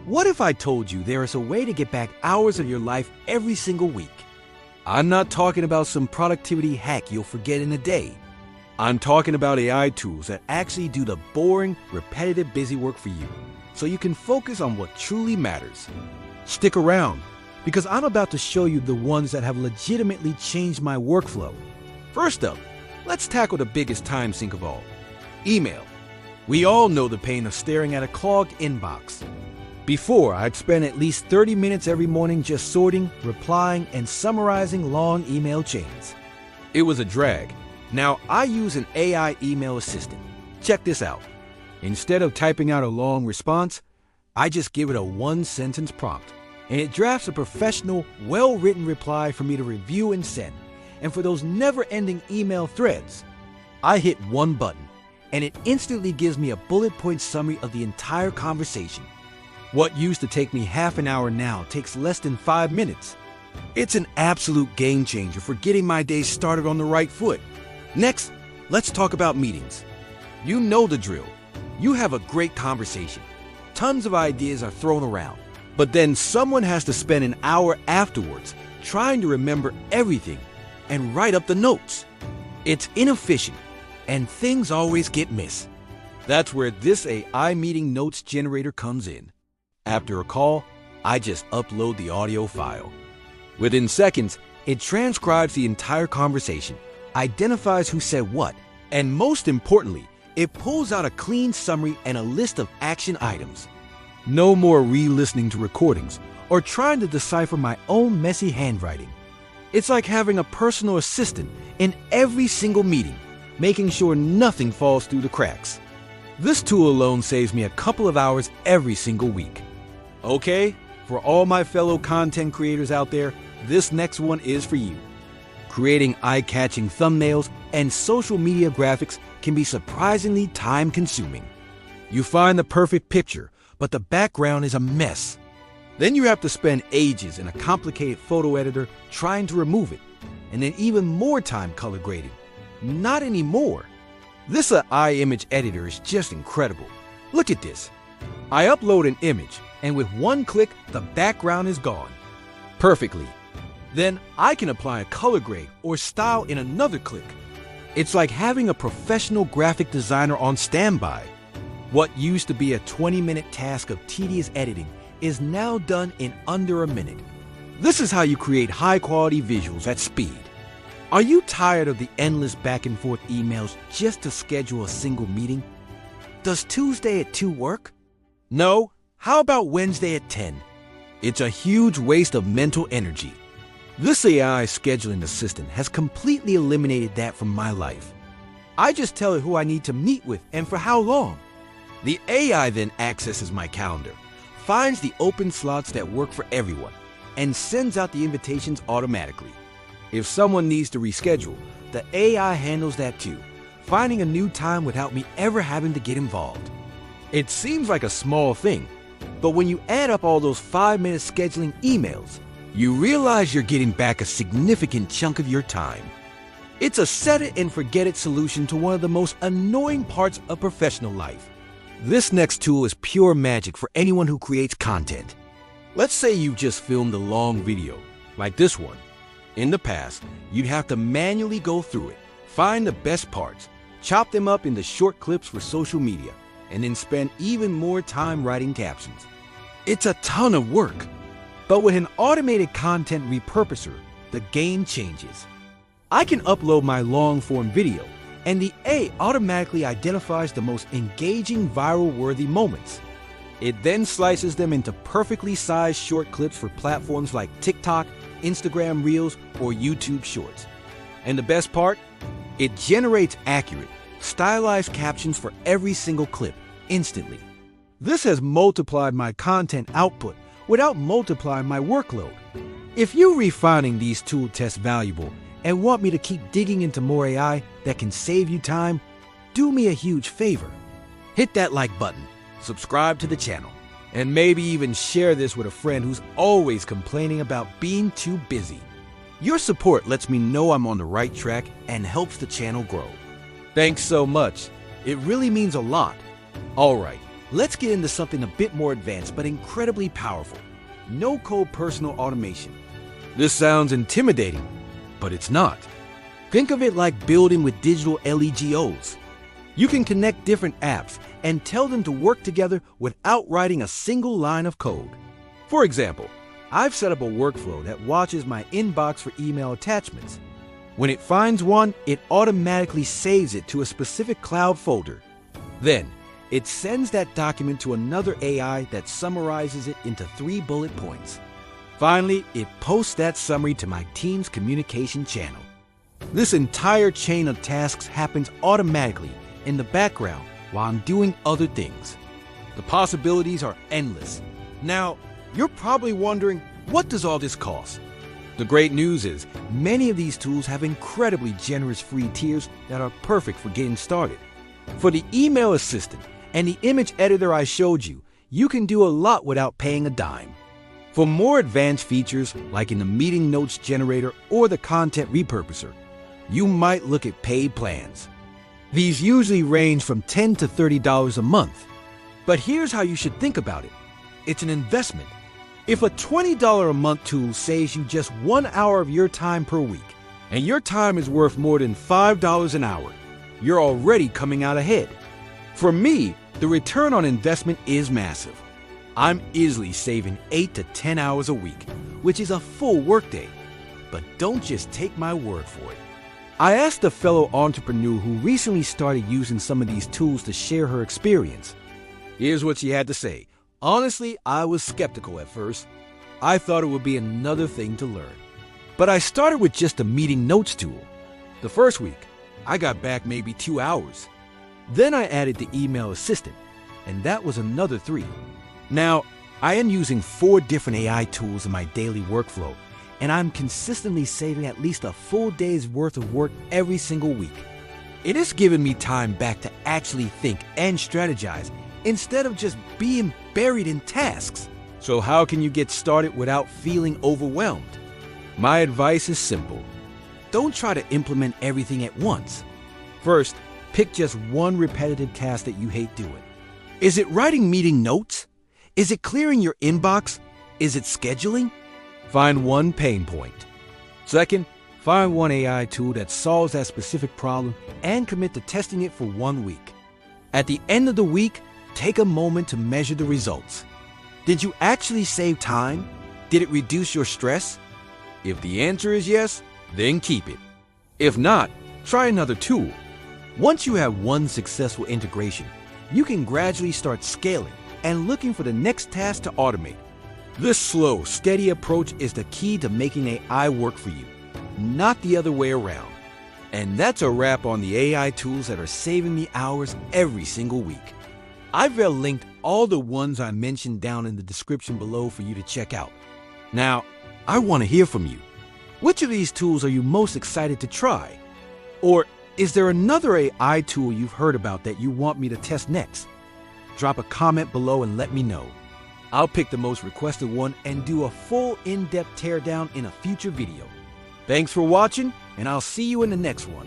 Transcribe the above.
What if I told you there is a way to get back hours of your life every single week? I'm not talking about some productivity hack you'll forget in a day. I'm talking about AI tools that actually do the boring, repetitive busy work for you, so you can focus on what truly matters. Stick around, because I'm about to show you the ones that have legitimately changed my workflow. First up, let's tackle the biggest time sink of all: email. We all know the pain of staring at a clogged inbox. Before, I'd spend at least 30 minutes every morning just sorting, replying, and summarizing long email chains. It was a drag. Now I use an AI email assistant. Check this out. Instead of typing out a long response, I just give it a one-sentence prompt, and it drafts a professional, well-written reply for me to review and send. And for those never-ending email threads, I hit one button, and it instantly gives me a bullet point summary of the entire conversation. What used to take me half an hour now takes less than 5 minutes. It's an absolute game changer for getting my day started on the right foot. Next, let's talk about meetings. You know the drill. You have a great conversation. Tons of ideas are thrown around. But then someone has to spend an hour afterwards trying to remember everything and write up the notes. It's inefficient, and things always get missed. That's where this AI meeting notes generator comes in. After a call, I just upload the audio file. Within seconds, it transcribes the entire conversation, identifies who said what, and most importantly, it pulls out a clean summary and a list of action items. No more re-listening to recordings or trying to decipher my own messy handwriting. It's like having a personal assistant in every single meeting, making sure nothing falls through the cracks. This tool alone saves me a couple of hours every single week. Okay, for all my fellow content creators out there, this next one is for you. Creating eye-catching thumbnails and social media graphics can be surprisingly time-consuming. You find the perfect picture, but the background is a mess. Then you have to spend ages in a complicated photo editor trying to remove it, and then even more time color grading. Not anymore. This AI image editor is just incredible. Look at this. I upload an image, and with one click, the background is gone. Perfectly. Then I can apply a color grade or style in another click. It's like having a professional graphic designer on standby. What used to be a 20-minute task of tedious editing is now done in under a minute. This is how you create high-quality visuals at speed. Are you tired of the endless back-and-forth emails just to schedule a single meeting? Does Tuesday at 2 work? No? How about Wednesday at 10? It's a huge waste of mental energy. This AI scheduling assistant has completely eliminated that from my life. I just tell it who I need to meet with and for how long. The AI then accesses my calendar, finds the open slots that work for everyone, and sends out the invitations automatically. If someone needs to reschedule, the AI handles that too, finding a new time without me ever having to get involved. It seems like a small thing, but when you add up all those 5-minute scheduling emails, you realize you're getting back a significant chunk of your time. It's a set-it-and-forget-it solution to one of the most annoying parts of professional life. This next tool is pure magic for anyone who creates content. Let's say you just filmed a long video, like this one. In the past, you'd have to manually go through it, find the best parts, chop them up into short clips for social media, and then spend even more time writing captions. It's a ton of work. But with an automated content repurposer, the game changes. I can upload my long-form video, and the AI automatically identifies the most engaging viral-worthy moments. It then slices them into perfectly sized short clips for platforms like TikTok, Instagram Reels, or YouTube Shorts. And the best part? It generates accurate, stylized captions for every single clip, instantly. This has multiplied my content output without multiplying my workload. If you're finding these tool tests valuable and want me to keep digging into more AI that can save you time, do me a huge favor. Hit that like button, subscribe to the channel, and maybe even share this with a friend who's always complaining about being too busy. Your support lets me know I'm on the right track and helps the channel grow. Thanks so much. It really means a lot. All right, Let's get into something a bit more advanced but incredibly powerful: no-code personal automation. This sounds intimidating, but it's not. Think of it like building with digital LEGOs. You can connect different apps and tell them to work together without writing a single line of code. For example, I've set up a workflow that watches my inbox for email attachments. When it finds one, it automatically saves it to a specific cloud folder. Then, it sends that document to another AI that summarizes it into 3 bullet points. Finally, it posts that summary to my team's communication channel. This entire chain of tasks happens automatically in the background while I'm doing other things. The possibilities are endless. Now, you're probably wondering, what does all this cost? The great news is, many of these tools have incredibly generous free tiers that are perfect for getting started. For the email assistant and the image editor I showed you, you can do a lot without paying a dime. For more advanced features, like in the meeting notes generator or the content repurposer, you might look at paid plans. These usually range from $10 to $30 a month. But here's how you should think about it. It's an investment. If a $20 a month tool saves you just 1 hour of your time per week, and your time is worth more than $5 an hour, you're already coming out ahead. For me, the return on investment is massive. I'm easily saving 8 to 10 hours a week, which is a full workday. But don't just take my word for it. I asked a fellow entrepreneur who recently started using some of these tools to share her experience. Here's what she had to say. Honestly, I was skeptical at first. I thought it would be another thing to learn. But I started with just a meeting notes tool. The first week, I got back maybe 2 hours. Then I added the email assistant, and that was another 3. Now, I am using 4 different AI tools in my daily workflow, and I'm consistently saving at least a full day's worth of work every single week. It has given me time back to actually think and strategize instead of just being buried in tasks. So how can you get started without feeling overwhelmed? My advice is simple. Don't try to implement everything at once. First, pick just one repetitive task that you hate doing. Is it writing meeting notes? Is it clearing your inbox? Is it scheduling? Find one pain point. Second, find one AI tool that solves that specific problem and commit to testing it for 1 week. At the end of the week, take a moment to measure the results. Did you actually save time? Did it reduce your stress? If the answer is yes, then keep it. If not, try another tool. Once you have one successful integration, you can gradually start scaling and looking for the next task to automate. This slow, steady approach is the key to making AI work for you, not the other way around. And that's a wrap on the AI tools that are saving me hours every single week. I've linked all the ones I mentioned down in the description below for you to check out. Now, I want to hear from you. Which of these tools are you most excited to try? Or is there another AI tool you've heard about that you want me to test next? Drop a comment below and let me know. I'll pick the most requested one and do a full in-depth teardown in a future video. Thanks for watching, and I'll see you in the next one.